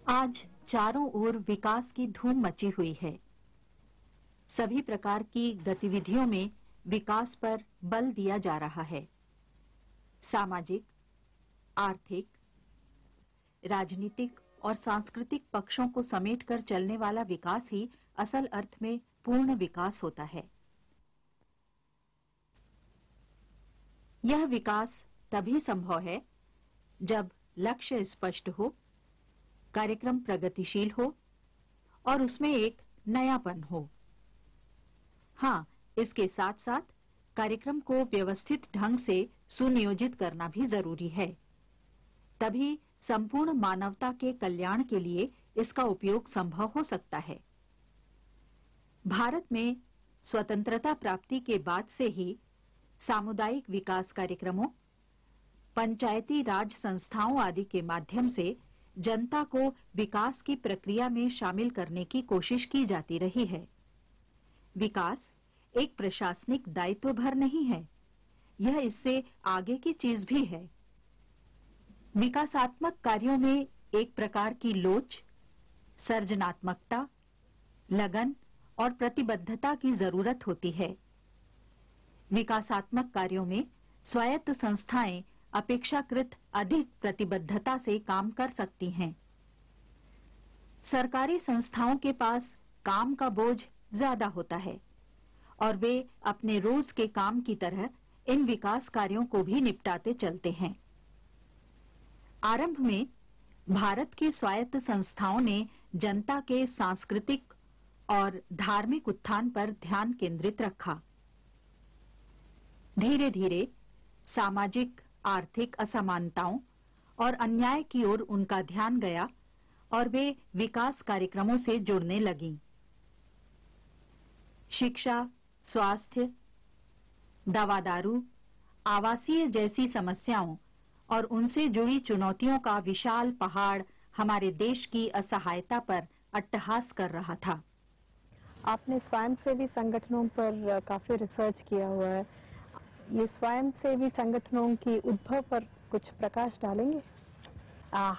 आज चारों ओर विकास की धूम मची हुई है। सभी प्रकार की गतिविधियों में विकास पर बल दिया जा रहा है। सामाजिक, आर्थिक, राजनीतिक और सांस्कृतिक पक्षों को समेटकर चलने वाला विकास ही असल अर्थ में पूर्ण विकास होता है। यह विकास तभी संभव है जब लक्ष्य स्पष्ट हो, कार्यक्रम प्रगतिशील हो और उसमें एक नयापन हो। हाँ, इसके साथ साथ कार्यक्रम को व्यवस्थित ढंग से सुनियोजित करना भी जरूरी है। तभी संपूर्ण मानवता के कल्याण के लिए इसका उपयोग संभव हो सकता है। भारत में स्वतंत्रता प्राप्ति के बाद से ही सामुदायिक विकास कार्यक्रमों, पंचायती राज संस्थाओं आदि के माध्यम से जनता को विकास की प्रक्रिया में शामिल करने की कोशिश की जाती रही है। विकास एक प्रशासनिक दायित्व भर नहीं है, यह इससे आगे की चीज भी है। विकासात्मक कार्यों में एक प्रकार की लोच, सर्जनात्मकता, लगन और प्रतिबद्धता की जरूरत होती है। विकासात्मक कार्यों में स्वायत्त संस्थाएं अपेक्षाकृत अधिक प्रतिबद्धता से काम कर सकती हैं। सरकारी संस्थाओं के पास काम का बोझ ज्यादा होता है और वे अपने रोज के काम की तरह इन विकास कार्यों को भी निपटाते चलते हैं। आरंभ में भारत की स्वायत्त संस्थाओं ने जनता के सांस्कृतिक और धार्मिक उत्थान पर ध्यान केंद्रित रखा। धीरे धीरे सामाजिक आर्थिक असमानताओं और अन्याय की ओर उनका ध्यान गया और वे विकास कार्यक्रमों से जुड़ने लगीं। शिक्षा, स्वास्थ्य, दवा दारू, आवासीय जैसी समस्याओं और उनसे जुड़ी चुनौतियों का विशाल पहाड़ हमारे देश की असहायता पर अट्टहास कर रहा था। आपने स्वयंसेवी संगठनों पर काफी रिसर्च किया हुआ है। ये स्वयंसेवी संगठनों की उद्भव पर कुछ प्रकाश डालेंगे?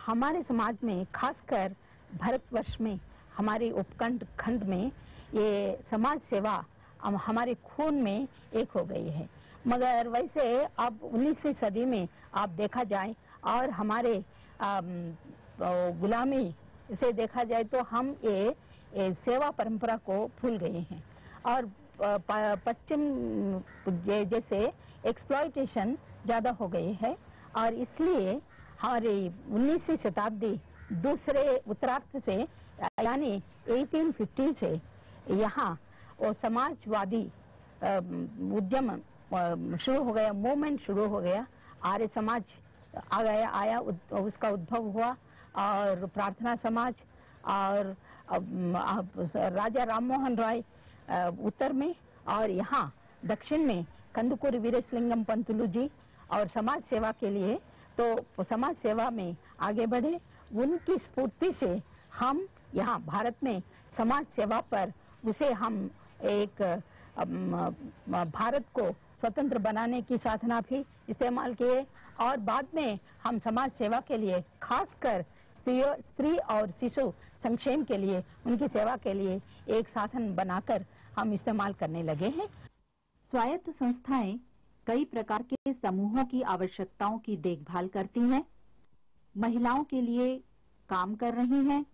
हमारे समाज में, खासकर भारतवर्ष में, हमारे उपखंड खंड में ये समाज सेवा हमारे खून में एक हो गई है। मगर वैसे अब 19वीं सदी में आप देखा जाए और हमारे गुलामी से देखा जाए तो हम ये सेवा परंपरा को भूल गए हैं और पश्चिम जैसे एक्सप्लॉयटेशन ज़्यादा हो गई है और इसलिए हमारी 19वीं शताब्दी दूसरे उत्तरार्ध से यानी 1850 से यहाँ वो समाजवादी उद्यम शुरू हो गया, मूवमेंट शुरू हो गया। आर्य समाज आया उसका उद्भव हुआ और प्रार्थना समाज और राजा राम मोहन रॉय उत्तर में और यहाँ दक्षिण में कंदुकूरी वीरेशलिंगम पंतुलु जी और समाज सेवा के लिए तो समाज सेवा में आगे बढ़े। उनकी स्फूर्ति से हम यहाँ भारत में समाज सेवा पर उसे हम एक भारत को स्वतंत्र बनाने की साधना भी इस्तेमाल किए और बाद में हम समाज सेवा के लिए खासकर स्त्री और शिशु संक्षेम के लिए, उनकी सेवा के लिए एक साधन बनाकर हम इस्तेमाल करने लगे हैं। स्वायत्त संस्थाएं कई प्रकार के समूहों की आवश्यकताओं की देखभाल करती हैं। महिलाओं के लिए काम कर रही हैं,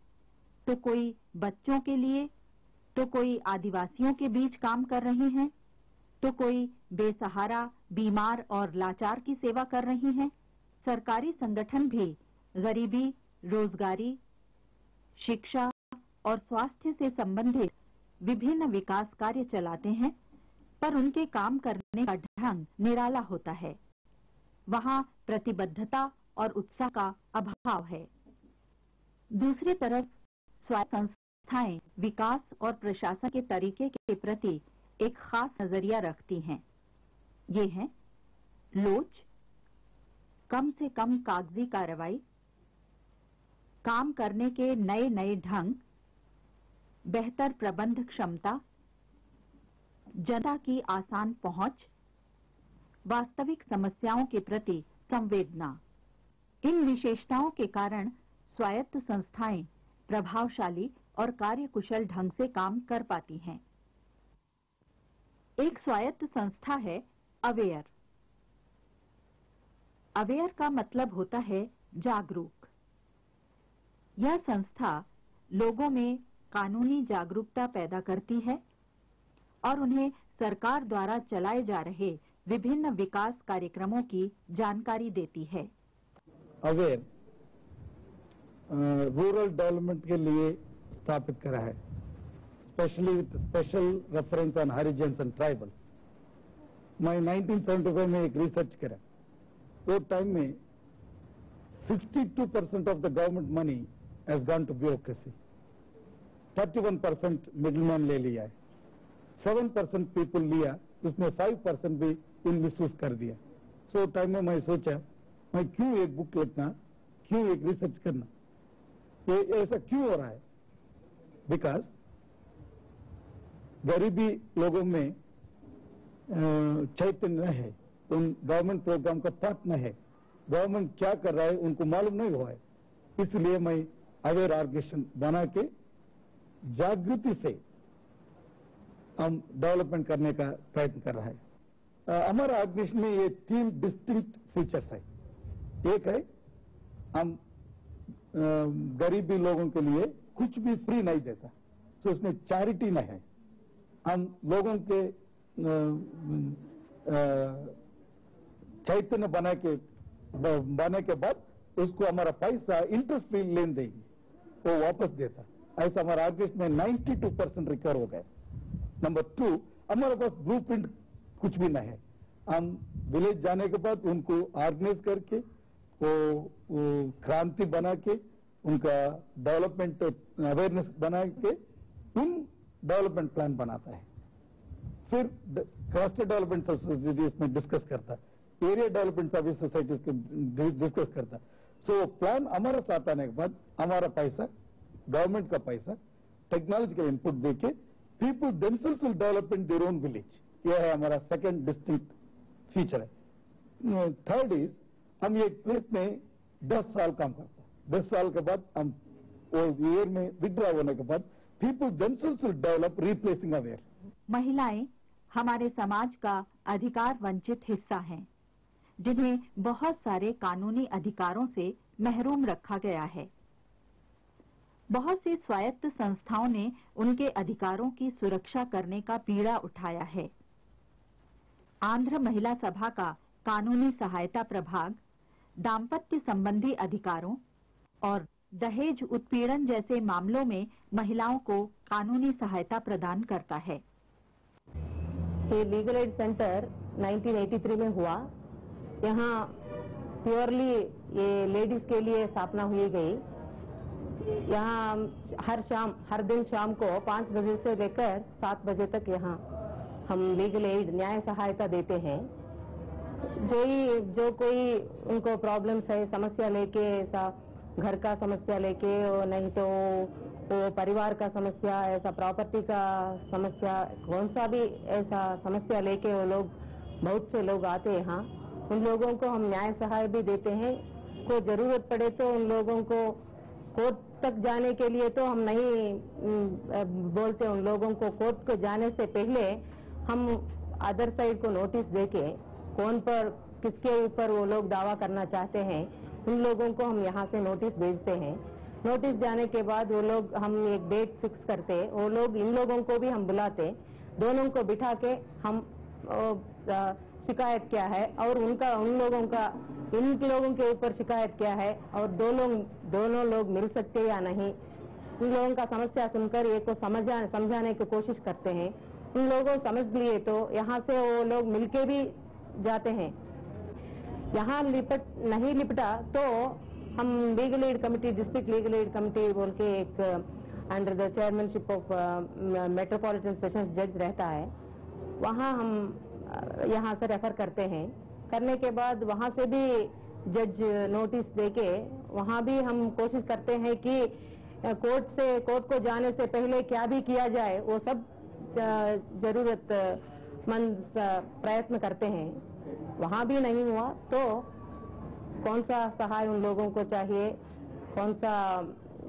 तो कोई बच्चों के लिए, तो कोई आदिवासियों के बीच काम कर रही हैं, तो कोई बेसहारा, बीमार और लाचार की सेवा कर रही हैं। सरकारी संगठन भी गरीबी, रोजगारी, शिक्षा और स्वास्थ्य से संबंधित विभिन्न विकास कार्य चलाते हैं, पर उनके काम करने का ढंग निराला होता है। वहां प्रतिबद्धता और उत्साह का अभाव है। दूसरी तरफ स्वायत्त संस्थाएं विकास और प्रशासन के तरीके के प्रति एक खास नजरिया रखती हैं। ये हैं लोच, कम से कम कागजी कार्रवाई, काम करने के नए नए ढंग, बेहतर प्रबंध क्षमता, जनता की आसान पहुंच, वास्तविक समस्याओं के प्रति संवेदना। इन विशेषताओं के कारण स्वायत्त संस्थाएं प्रभावशाली और कार्यकुशल ढंग से काम कर पाती हैं। एक स्वायत्त संस्था है अवेयर। अवेयर का मतलब होता है जागरूक। यह संस्था लोगों में कानूनी जागरूकता पैदा करती है और उन्हें सरकार द्वारा चलाए जा रहे विभिन्न विकास कार्यक्रमों की जानकारी देती है। अवेयर रूरल डेवलपमेंट के लिए स्थापित करा है, specially with special reference on Harijans and tribals. मैं 1975 में एक रिसर्च करा, वो टाइम में 62% of the government money has gone to bureaucracy, 31% middleman ले लिया है, 7% पीपल लिया, उसमें 5% भी इन मिसयूज कर दिया। सो टाइम में मैं सोचा मैं क्यों एक बुक लिखना, क्यों एक रिसर्च करना, ये ऐसा क्यों हो रहा है? बिकॉज गरीबी लोगों में चैतन्य है, उन गवर्नमेंट प्रोग्राम का पार्ट न है, गवर्नमेंट क्या कर रहा है उनको मालूम नहीं हुआ है। इसलिए मैं अवेयर ऑर्गेनाइजेशन बना के जागृति से हम डेवलपमेंट करने का प्रयत्न कर रहा है। हमारा ऑर्गेनाइजेशन में ये 3 डिस्टिंक्ट फीचर्स है। एक है हम गरीबी लोगों के लिए कुछ भी फ्री नहीं देता, सो उसमें चैरिटी नहीं है। हम लोगों के चैतन्य बनाने के बाद उसको हमारा पैसा इंटरेस्ट फ्री लेन देंगे, वो वापस देता। ऐसा हमारा ऑर्गेनाइजेशन में 92% रिकवर हो गया। नंबर 2, हमारे पास ब्लूप्रिंट कुछ भी नहीं है। हम विलेज जाने के बाद उनको ऑर्गेनाइज करके वो क्रांति बना के उनका डेवलपमेंट अवेयरनेस बना के उन डेवलपमेंट प्लान बनाता है। फिर क्लस्टर डेवलपमेंट सोसाइटीज में डिस्कस करता है, एरिया डेवलपमेंट सर्विस सोसाइटीज के डिस्कस करता है। सो प्लान हमारे साथ आने के बाद हमारा पैसा, गवर्नमेंट का पैसा, टेक्नोलॉजी का इनपुट देके people themselves will develop in their own village. यह है हमारा सेकंड डिस्टिंक्ट फीचर है। थर्ड इज हम एक प्लेस में 10 साल काम करते हैं। 10 साल के बाद हम वो ईयर में विड्रॉ होने के बाद people themselves will develop replacing aware. महिलाएं हमारे समाज का अधिकार वंचित हिस्सा हैं, जिन्हें बहुत सारे कानूनी अधिकारों से महरूम रखा गया है। बहुत सी स्वायत्त संस्थाओं ने उनके अधिकारों की सुरक्षा करने का बीड़ा उठाया है। आंध्र महिला सभा का कानूनी सहायता प्रभाग दाम्पत्य संबंधी अधिकारों और दहेज उत्पीड़न जैसे मामलों में महिलाओं को कानूनी सहायता प्रदान करता है। ये लीगल एड सेंटर 1983 में हुआ। यहाँ प्योरली ये लेडीज के लिए स्थापना हुई गई। यहाँ हर दिन शाम को 5 बजे से लेकर 7 बजे तक यहाँ हम लीगल एड न्याय सहायता देते हैं। जो कोई उनको प्रॉब्लम्स है, समस्या लेके, ऐसा घर का समस्या लेके, और नहीं तो वो परिवार का समस्या, ऐसा प्रॉपर्टी का समस्या, कौन सा भी ऐसा समस्या लेके वो लोग, बहुत से लोग आते हैं यहाँ। उन लोगों को हम न्याय सहायता भी देते हैं। कोई जरूरत पड़े तो उन लोगों को कोर्ट तक जाने के लिए तो हम नहीं बोलते। उन लोगों को कोर्ट को जाने से पहले हम अदर साइड को नोटिस देके कौन पर किसके ऊपर वो लोग दावा करना चाहते हैं, उन लोगों को हम यहाँ से नोटिस भेजते हैं। नोटिस जाने के बाद वो लोग, हम एक डेट फिक्स करते, वो लोग, इन लोगों को भी हम बुलाते, दोनों को बिठा के हम शिकायत क्या है और उन लोगों का इन लोगों के ऊपर शिकायत क्या है और दोनों लोग मिल सकते या नहीं, उन लोगों का समस्या सुनकर एक को समझाने की कोशिश करते हैं। उन लोगों समझ लिए तो यहाँ से वो लोग मिलके भी जाते हैं। यहाँ नहीं लिपटा तो हम legal aid committee, district legal aid committee बोल के एक under the chairmanship of metropolitan sessions जज रहता है, वहाँ हम यहाँ से रेफर करते हैं। करने के बाद वहाँ से भी जज नोटिस देके वहाँ भी हम कोशिश करते हैं कि कोर्ट को जाने से पहले क्या भी किया जाए वो सब जरूरतमंद प्रयत्न करते हैं। वहाँ भी नहीं हुआ तो कौन सा सहाय उन लोगों को चाहिए, कौन सा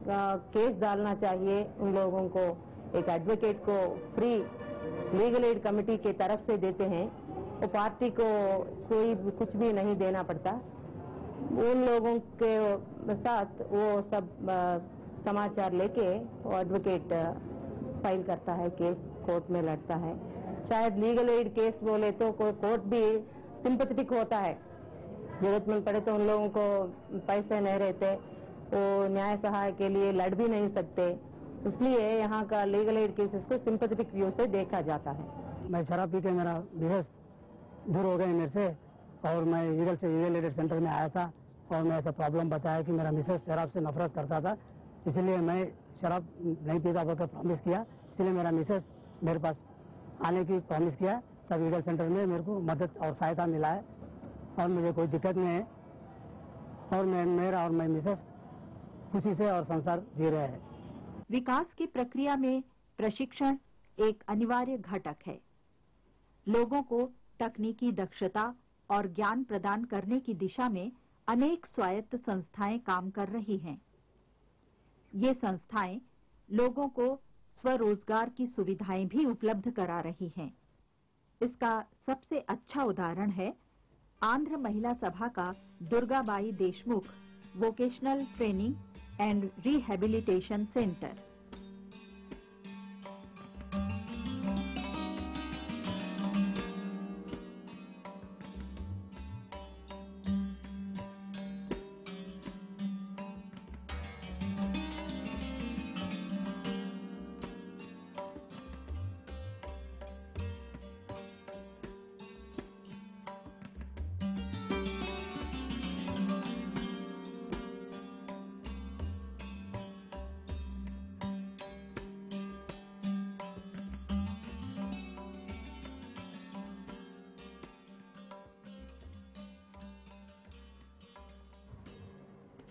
केस डालना चाहिए उन लोगों को, एक एडवोकेट को फ्री लीगल एड कमेटी के तरफ से देते हैं, वो पार्टी को कोई कुछ भी नहीं देना पड़ता। उन लोगों के साथ वो सब समाचार लेके वो एडवोकेट फाइल करता है, केस कोर्ट में लड़ता है। शायद लीगल एड केस बोले तो कोर्ट भी सिंपैथेटिक होता है, जरूरतमंद पड़े तो उन लोगों को पैसे नहीं रहते, वो न्याय सहाय के लिए लड़ भी नहीं सकते, इसलिए यहाँ का लीगल एड केसेस को सिंपैथेटिक व्यू से देखा जाता है। मैं शराब पी के मेरा बेहोश दूर हो गए मेरे से, और मैं लीगल एड सेंटर में आया था और मैं ऐसा प्रॉब्लम बताया कि मेरा मिसेस शराब से नफरत करता था, इसलिए मैं शराब नहीं पीता बोलकर प्रॉमिस किया, इसलिए मेरा मिसेस मेरे पास आने की प्रॉमिस किया। तब लीगल सेंटर में मेरे को मदद और सहायता मिला है और मुझे कोई दिक्कत नहीं है, और मेरा और मैं मिसेस खुशी से और संसार जी रहे हैं। विकास की प्रक्रिया में प्रशिक्षण एक अनिवार्य घटक है। लोगों को तकनीकी दक्षता और ज्ञान प्रदान करने की दिशा में अनेक स्वायत्त संस्थाएं काम कर रही हैं। ये संस्थाएं लोगों को स्वरोजगार की सुविधाएं भी उपलब्ध करा रही हैं। इसका सबसे अच्छा उदाहरण है आंध्र महिला सभा का Durgabai Deshmukh vocational training and rehabilitation centre.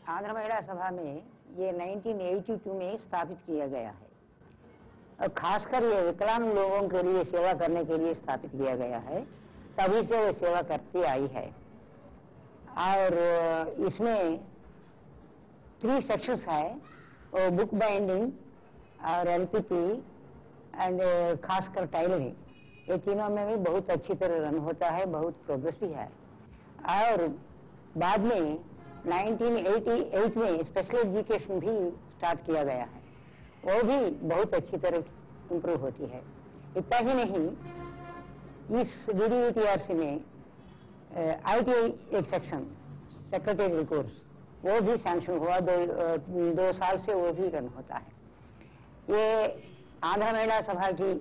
Andhra महिला सभा में ये 1982 में स्थापित किया गया है और खासकर ये विकलांग लोगों के लिए सेवा करने के लिए स्थापित किया गया है। तभी से वो सेवा करती आई है और इसमें 3 सेक्शंस है, वो बुक बाइंडिंग और एलपीपी एंड खासकर टाइलरिंग, ये तीनों में भी बहुत अच्छी तरह रन होता है, बहुत प्रोग्रेस भी है। और बाद में 1988 में स्पेशल एजुकेशन भी स्टार्ट किया गया है, वो भी बहुत अच्छी तरह इम्प्रूव होती है। इतना ही नहीं, इस DDETRC में ITI एक सेक्शन सेक्रेटरी कोर्स वो भी सैंक्शन हुआ, 2 साल से वो भी रन होता है। ये आंध्र महिला सभा की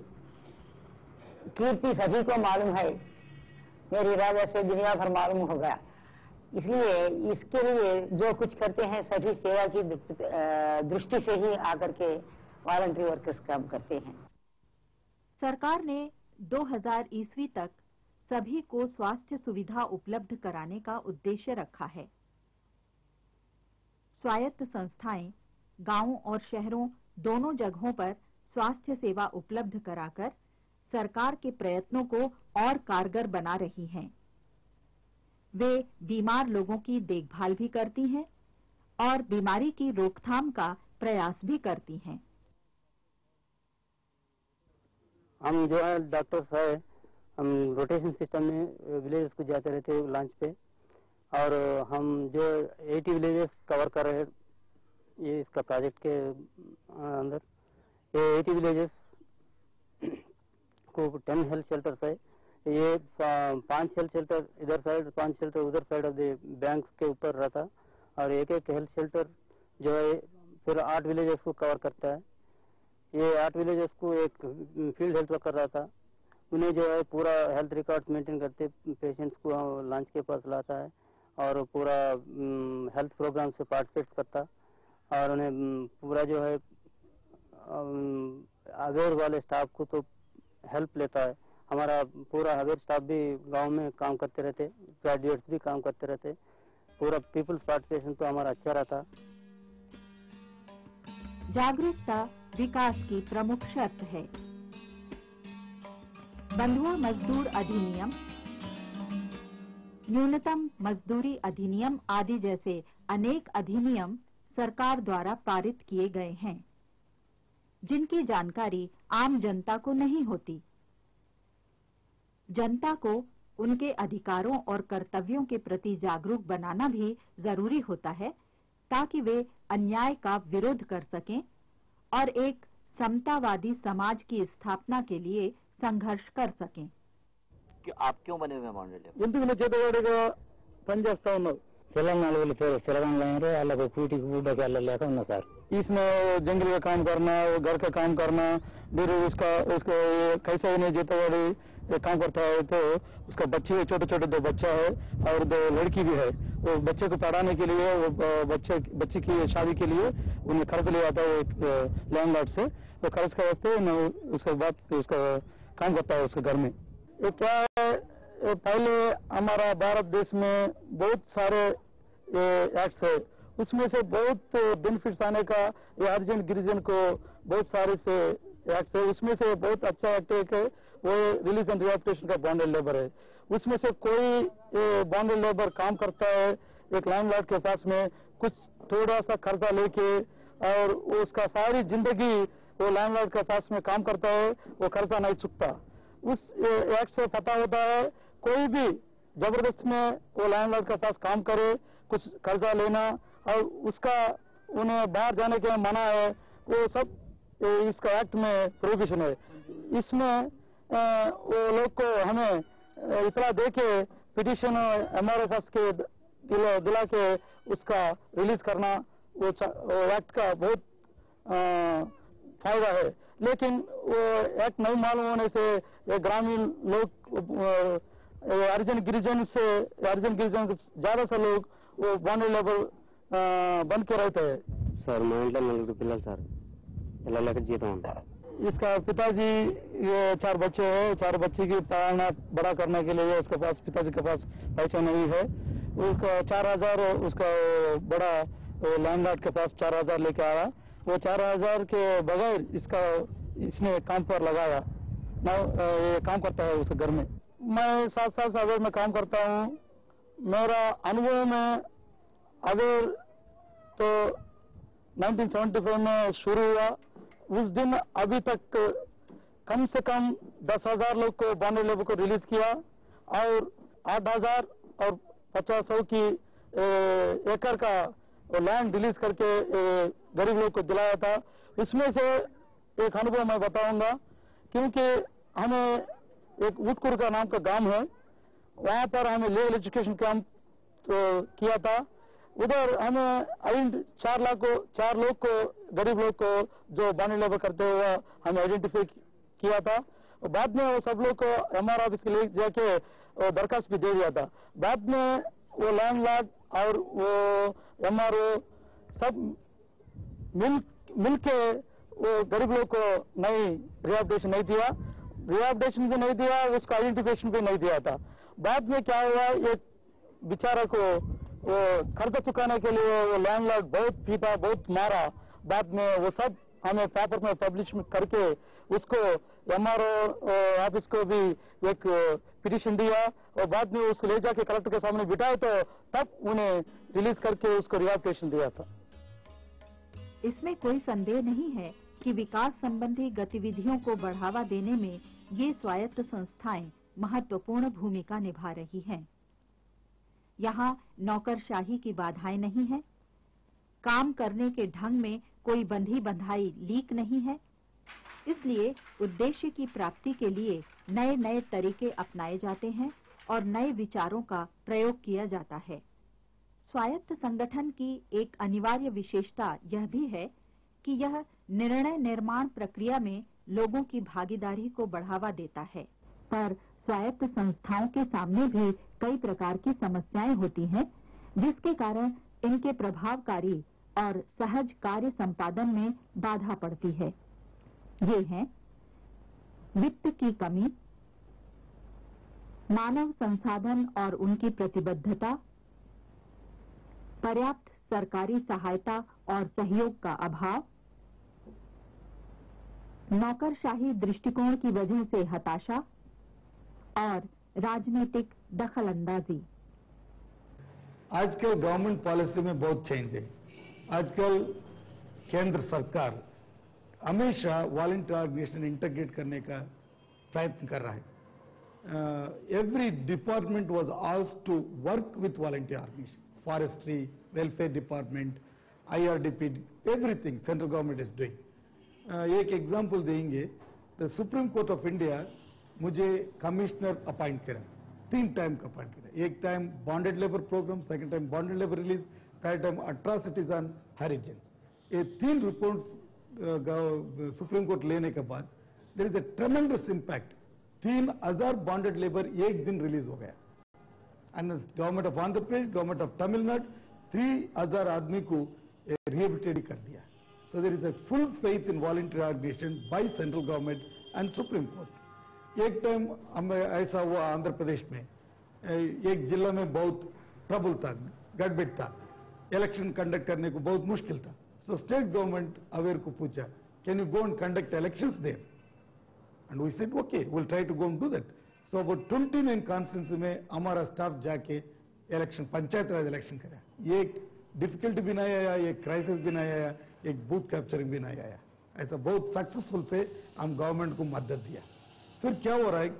कीर्ति सभी को मालूम है, मेरी राजा से दुनिया भर मालूम हो गया, इसलिए इसके लिए जो कुछ करते हैं सभी सेवा की दृष्टि से ही आकर के वॉलंटरी वर्कर्स काम करते हैं। सरकार ने 2000 ईस्वी तक सभी को स्वास्थ्य सुविधा उपलब्ध कराने का उद्देश्य रखा है। स्वायत्त संस्थाएं गांवों और शहरों दोनों जगहों पर स्वास्थ्य सेवा उपलब्ध कराकर सरकार के प्रयत्नों को और कारगर बना रही हैं। वे बीमार लोगों की देखभाल भी करती हैं और बीमारी की रोकथाम का प्रयास भी करती हैं। हम जो है डॉक्टर्स है, हम रोटेशन सिस्टम में विलेजेस को जाते रहते हैं लंच पे, और हम जो 80 विलेजेस कवर कर रहे हैं ये इसका प्रोजेक्ट के अंदर। ये 80 विलेजेस को 10 हेल्थ शेल्टर्स है, ये 5 हेल्थ शेल्टर इधर साइड, 5 शेल्टर उधर साइड ऑफ द बैंक के ऊपर रहता, और एक हेल्थ शेल्टर जो है फिर 8 विलेजेस को कवर करता है। ये 8 विलेजेस को एक फील्ड हेल्थ वर्कर रहता, उन्हें जो है पूरा हेल्थ रिकॉर्ड मेंटेन करते, पेशेंट्स को लंच के पास लाता है और पूरा हेल्थ प्रोग्राम से पार्टिसिपेट करता, और उन्हें पूरा जो है अवेयर वाले स्टाफ को तो हेल्प लेता है। हमारा पूरा अवेयर स्टाफ भी गांव में काम करते रहते, ग्रेजुएट्स भी काम करते रहते, पूरा पीपल्स पार्टिसिपेशन तो हमारा अच्छा रहता। जागरूकता विकास की प्रमुख शर्त है। बंधुआ मजदूर अधिनियम, न्यूनतम मजदूरी अधिनियम आदि जैसे अनेक अधिनियम सरकार द्वारा पारित किए गए हैं, जिनकी जानकारी आम जनता को नहीं होती। जनता को उनके अधिकारों और कर्तव्यों के प्रति जागरूक बनाना भी जरूरी होता है, ताकि वे अन्याय का विरोध कर सकें और एक समतावादी समाज की स्थापना के लिए संघर्ष कर सकें। कि आप क्यों बने हुए हैं बाउंड्री लेबर? ఎందుకు నువ్వు చేతగాడిగా పనిచేస్తా ఉన్నావు? తెలంగాణ తెలంగాణ వాళ్ళకు కూటికి బుడ్డకి వెళ్ళలేక ఉన్నా సార్. इसमें जंगल का काम करना, घर का काम करना, फिर उसका कैसा इन्हें जेतवाड़ी काम करता है, तो उसका बच्चे छोटे छोटे 2 बच्चा है और 2 लड़की भी है। वो बच्चे को पढ़ाने के लिए, वो बच्चे की शादी के लिए उन्हें कर्ज ले आता है लैंडलॉर्ड से। वो कर्ज का वास्ते उसके बाद उसका काम करता है उसके घर में। ये क्या है, पहले हमारा भारत देश में बहुत सारे एक्ट्स है, उसमें से बहुत बेनिफिट्स आने का ये हरिजन गिरिजन को बहुत सारे से एक्ट है। उसमें से बहुत अच्छा एक्ट है वो रिलीज एंड रिहैबिलिटेशन का बॉन्डेड लेबर है। उसमें से कोई बॉन्डेड लेबर काम करता है एक लैंडलॉर्ड के पास में कुछ थोड़ा सा कर्जा लेके, और उसका सारी जिंदगी वो लैंडलॉर्ड के पास में काम करता है, वो कर्जा नहीं चुकता। उस एक्ट से पता होता है कोई भी जबरदस्त में वो लैंडलॉर्ड के पास काम करे, कुछ कर्जा लेना और उसका उन्हें बाहर जाने के मना है, वो सब इसका एक्ट में प्रोहिबिशन है। इसमें वो लोग को हमें इतना दे के पिटिशन MRFS के दिला के उसका रिलीज करना वो एक्ट का बहुत फायदा है। लेकिन वो एक्ट नहीं मालूम होने से ये ग्रामीण लोग हरिजन गिरिजन ज्यादा से लोग वो बॉन्डेड लेबर बन के रहते हैं। సార్ మా ఇంట్లో 4 పిల్లలు సార్, పిల్లలకి జీతం ఉంది. इसका पिताजी ये 4 बच्चे हैं, 4 बच्चे की पढ़ाना बड़ा करने के लिए उसके पास पिताजी के पास पैसा नहीं है। उसका 4000 उसका बड़ा लैंडलॉर्ड के पास 4000 लेके आया। वो 4000 के बगैर इसने काम पर लगाया ना, ये काम करता है उसके घर में। मैं 7 साल से अगर मैं काम करता हूँ। मेरा अनुभव में अगर तो 1975 में शुरू हुआ, उस दिन अभी तक कम से कम 10,000 लोग को बॉन्डेड लेबर को रिलीज किया और 8,000 और 50 की एकड़ का लैंड रिलीज करके गरीब लोग को दिलाया था। उसमें से एक अनुभव मैं बताऊंगा, क्योंकि हमें एक उटकुर का नाम का गांव है, वहां पर हमें लीगल एजुकेशन कैंप किया था। उधर हमें 4 लोग को गरीब लोग को जो बॉन्डेड लेबर करते हुए हमें आइडेंटिफाई किया था। बाद में वो सब लोग को MR ऑफिस के लिए जाके दरखास्त भी दे दिया था। बाद में वो लैंडलॉर्ड और वो MRO सब मिल के वो गरीब लोग को नई रिहैबिलिटेशन नहीं दिया, रिहैबिलिटेशन भी नहीं दिया, उसका आइडेंटिफिकेशन भी नहीं दिया था। बाद में क्या हुआ, एक बेचारा को वो कर्जा चुकाने के लिए वो लैंडलॉर्ड बहुत पीटा, बहुत मारा। बाद में वो सब हमें पेपर में पब्लिश करके उसको MRO ऑफिस को भी एक पिटिशन दिया और बाद में उसको ले जाके कलेक्टर के सामने बिठाए, तो तब उन्हें रिलीज करके उसको रिहैबिलिटेशन दिया था। इसमें कोई संदेह नहीं है कि विकास संबंधी गतिविधियों को बढ़ावा देने में ये स्वायत्त संस्थाएं महत्वपूर्ण भूमिका निभा रही हैं। यहाँ नौकरशाही की बाधाएं नहीं है, काम करने के ढंग में कोई बंधी बंधाई लीक नहीं है। इसलिए उद्देश्य की प्राप्ति के लिए नए नए तरीके अपनाए जाते हैं और नए विचारों का प्रयोग किया जाता है। स्वायत्त संगठन की एक अनिवार्य विशेषता यह भी है कि यह निर्णय निर्माण प्रक्रिया में लोगों की भागीदारी को बढ़ावा देता है। पर स्वायत्त संस्थाओं के सामने भी कई प्रकार की समस्याएं होती हैं, जिसके कारण इनके प्रभावकारी और सहज कार्य संपादन में बाधा पड़ती है। ये हैं वित्त की कमी, मानव संसाधन और उनकी प्रतिबद्धता, पर्याप्त सरकारी सहायता और सहयोग का अभाव, नौकरशाही दृष्टिकोण की वजह से हताशा और राजनीतिक दखलंदाजी। आजकल गवर्नमेंट पॉलिसी में बहुत चेंज है। आजकल केंद्र सरकार हमेशा वॉलंटियर ऑर्गेनाइजेशन इंटीग्रेट करने का प्रयत्न कर रहा है. Every department was asked to work with volunteer organization. Forestry, welfare department, IRDP, everything central government is doing. एक एग्जाम्पल देंगे. The Supreme Court of India मुझे कमिश्नर अपॉइंट करा, 3 टाइम का अपॉइंट करा. एक time bonded labour programme, second time bonded labour release, third time atrocities on Harijans. ये 3 reports Supreme Court लेने के बाद there is a tremendous impact. 3000 bonded labour एक दिन रिलीज हो गया. And government of Andhra Pradesh, government of Tamil Nadu 3000 आदमी को रिहेबिलिटेट कर दिया. So there is a full faith in voluntary organization by central government and Supreme Court. एक टाइम हमें ऐसा हुआ आंध्र प्रदेश में, एक जिला में बहुत ट्रबल था, गड़बड़ था, इलेक्शन कंडक्ट करने को बहुत मुश्किल था. So state government अवेयर को पूछा, can you go and conduct elections there? And we said okay, we'll try to go and do that. So about 29 constituency में हमारा स्टाफ जाके इलेक्शन, पंचायत राज इलेक्शन करा. ये डिफिकल्टी भी नहीं आया, एक क्राइसिस भी नहीं आया, एक बूथ कैप्चरिंग भी नहीं आया. ऐसा बहुत सक्सेसफुल से हम गवर्नमेंट को मदद दिया. फिर क्या हो रहा है,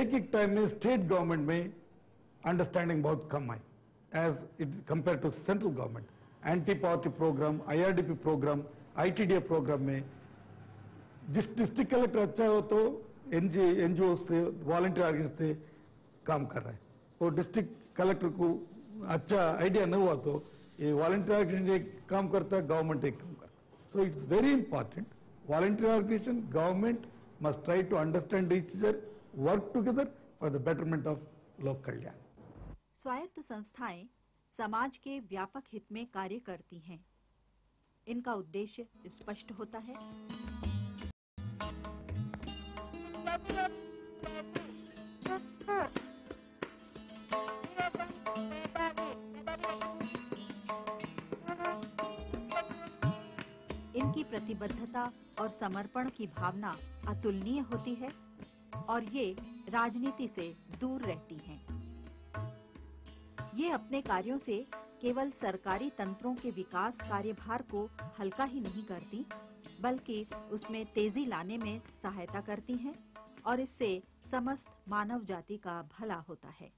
एक टाइम में स्टेट गवर्नमेंट में अंडरस्टैंडिंग बहुत कम I as it compare to central government. Anti poverty program, IRDP program, ITDA program में जिस डिस्ट्रिक्ट कलेक्टर अच्छा हो तो NGO से, वॉलंटियर ऑर्गेनाइजेशन से काम कर रहा है. और डिस्ट्रिक्ट कलेक्टर को अच्छा आइडिया नहीं हुआ तो ये वॉलंटियर ऑर्गेनाइजेशन एक काम करता है, गवर्नमेंट एक काम करता है. So it's very important. Volunteer organisation, government must try to understand each other, work together for the betterment of लोक कल्याण. स्वायत्त संस्थाएं समाज के व्यापक हित में कार्य करती हैं. इनका उद्देश्य स्पष्ट होता है. इनकी प्रतिबद्धता और समर्पण की भावना अतुलनीय होती है और ये राजनीति से दूर रहती हैं. ये अपने कार्यों से केवल सरकारी तंत्रों के विकास कार्यभार को हल्का ही नहीं करती, बल्कि उसमें तेजी लाने में सहायता करती हैं और इससे समस्त मानव जाति का भला होता है.